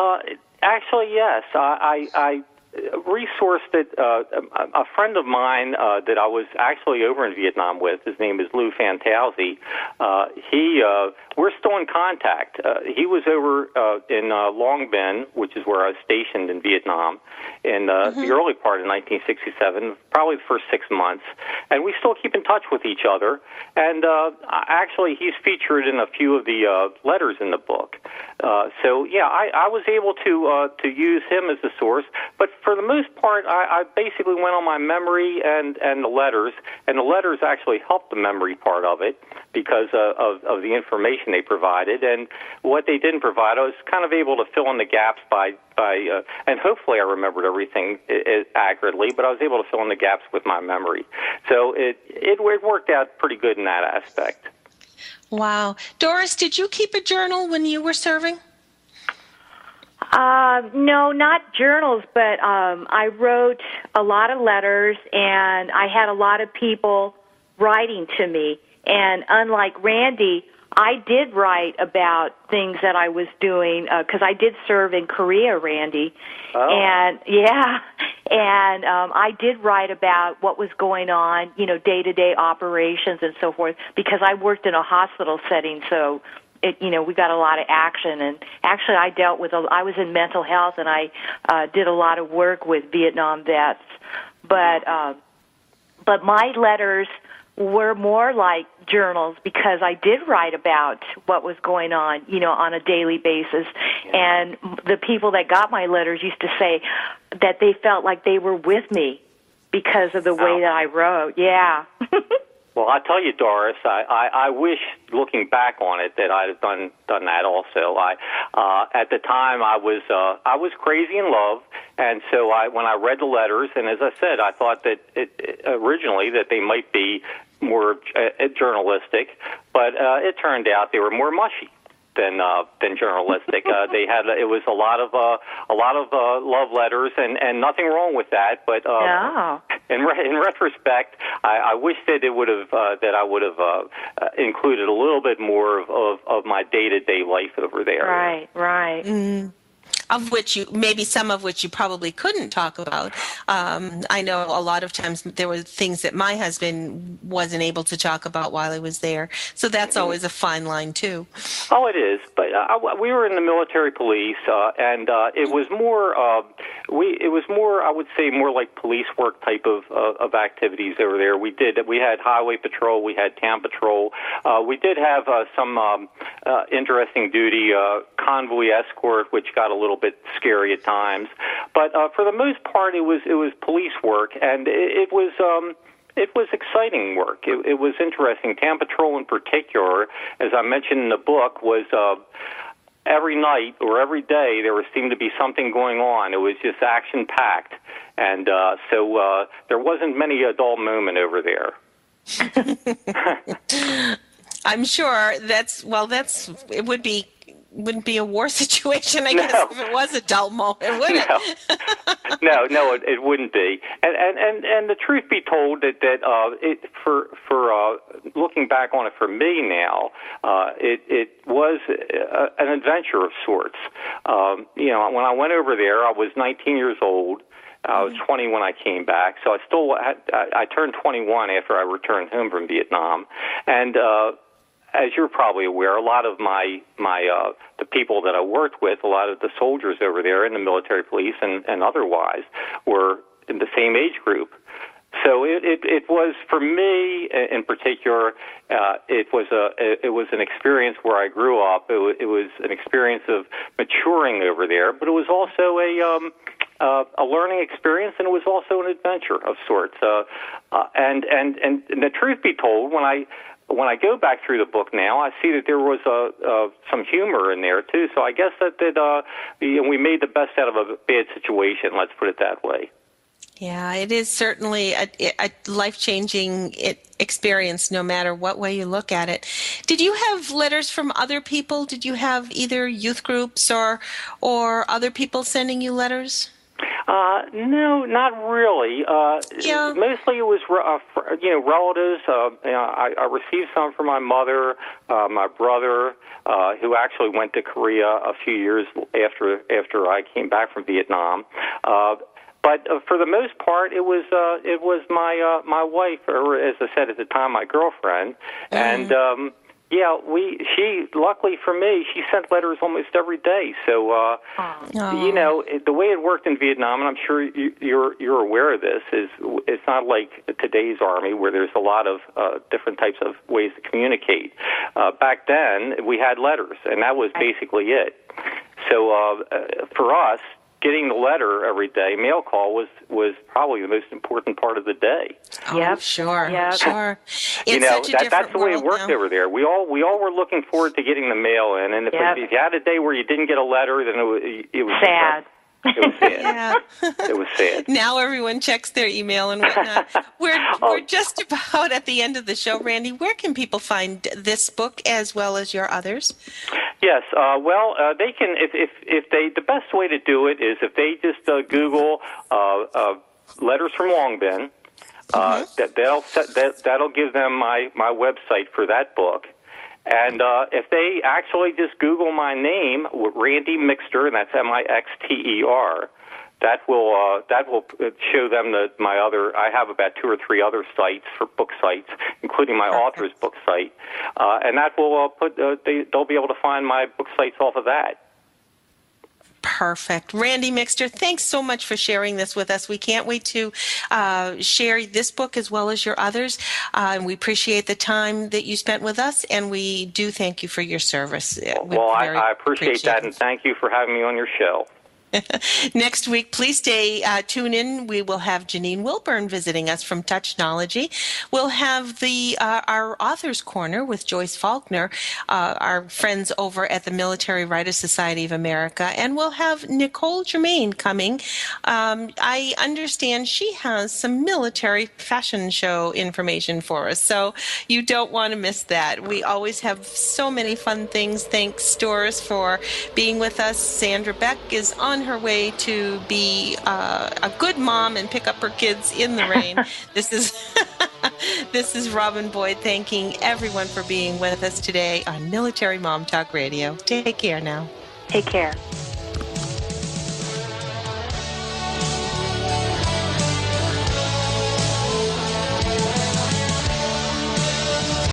actually, yes. I resourced it. A friend of mine that I was actually over in Vietnam with, his name is Lou Fantauzi, we're still in contact. He was over in Long Binh, which is where I was stationed in Vietnam, in the early part of 1967, probably the first 6 months, and we still keep in touch with each other. And actually, he's featured in a few of the letters in the book. So yeah, I was able to use him as a source, but for the most part, I basically went on my memory and the letters actually helped the memory part of it because of the information they provided, and what they didn't provide, I was kind of able to fill in the gaps by and hopefully I remembered everything accurately, but I was able to fill in the gaps with my memory. So it worked out pretty good in that aspect. Wow. Doris, did you keep a journal when you were serving? No, not journals, but I wrote a lot of letters, and I had a lot of people writing to me. And unlike Randy, I did write about things that I was doing, because I did serve in Korea, Randy. Oh. And, yeah, and I did write about what was going on, day-to-day operations and so forth, because I worked in a hospital setting, so we got a lot of action. And actually, I was in mental health, and I did a lot of work with Vietnam vets. But my letters were more like journals because I did write about what was going on, on a daily basis. And the people that got my letters used to say that they felt like they were with me because of the way that I wrote. Yeah. Well, I tell you, Doris, I wish, looking back on it, that I'd have done that also. At the time, I was crazy in love, and so when I read the letters, and as I said, I thought that originally that they might be more journalistic, but it turned out they were more mushy than journalistic. It was a lot of love letters, and nothing wrong with that. But in retrospect, I wish that I would have included a little bit more of my day-to-day life over there. Right. Mm. of which some of which you probably couldn't talk about. I know a lot of times there were things that my husband wasn't able to talk about while he was there. So that's always a fine line too. Oh, it is. But we were in the military police, and it was more. It was more. I would say more like police work type of activities over there. We had highway patrol. We had town patrol. We did have some interesting duty convoy escort, which got a little bit scary at times. But for the most part, it was police work, and it was exciting work. It was interesting. Town patrol in particular, as I mentioned in the book, was every night or every day there seemed to be something going on. It was just action-packed, and so there wasn't many a dull moment over there. I'm sure it wouldn't be a war situation, I guess, if it was a dull moment, would it? No, it wouldn't be. And the truth be told, that for looking back on it for me now, it was an adventure of sorts. When I went over there, I was 19 years old. I was 20 when I came back, so I turned 21 after I returned home from Vietnam, and as you're probably aware, a lot of the people that I worked with, a lot of the soldiers over there in the military police and otherwise, were in the same age group. So it was, for me in particular, it was an experience where I grew up. It was an experience of maturing over there, but it was also a learning experience, and it was also an adventure of sorts. And the truth be told, when I go back through the book now, I see that there was some humor in there too. So I guess that we made the best out of a bad situation. Let's put it that way. Yeah, it is certainly a life-changing experience, no matter what way you look at it. Did you have letters from other people? Did you have either youth groups or other people sending you letters? No, not really. Mostly it was, relatives. I received some from my mother, my brother, who actually went to Korea a few years after I came back from Vietnam. But for the most part, it was my wife, or as I said at the time, my girlfriend, and. She luckily for me, she sent letters almost every day. So, the way it worked in Vietnam, and I'm sure you're aware of this, is it's not like today's Army where there's a lot of different types of ways to communicate. Back then, we had letters, and that was basically it. So, for us, getting the letter every day, mail call, was probably the most important part of the day. Yep, sure. That's the way it worked over there. We all were looking forward to getting the mail in, and if you had a day where you didn't get a letter, then it was sad. It was sad. It was sad. Now everyone checks their email and whatnot. We're just about at the end of the show, Randy. Where can people find this book as well as your others? Yes, they can. If they, the best way to do it is if they just Google Letters from Long Binh. That'll give them my website for that book. And if they actually just Google my name, Randy Mixter, and that's Mixter, that will show them my other. I have about 2 or 3 other sites for book sites, including my author's book site, and that will they'll be able to find my book sites off of that. Perfect. Randy Mixter, thanks so much for sharing this with us. We can't wait to share this book as well as your others. And we appreciate the time that you spent with us, and we do thank you for your service. Well, I appreciate that, and thank you for having me on your show. Next week, please tune in. We will have Janine Wilburn visiting us from Touchnology. We'll have our Authors Corner with Joyce Faulkner, our friends over at the Military Writers Society of America, and we'll have Nicole Germain coming. I understand she has some military fashion show information for us, so you don't want to miss that. We always have so many fun things. Thanks, Doris, for being with us. Sandra Beck is on her way to be a good mom and pick up her kids in the rain. This is Robin Boyd thanking everyone for being with us today on Military Mom Talk Radio. Take care now. Take care.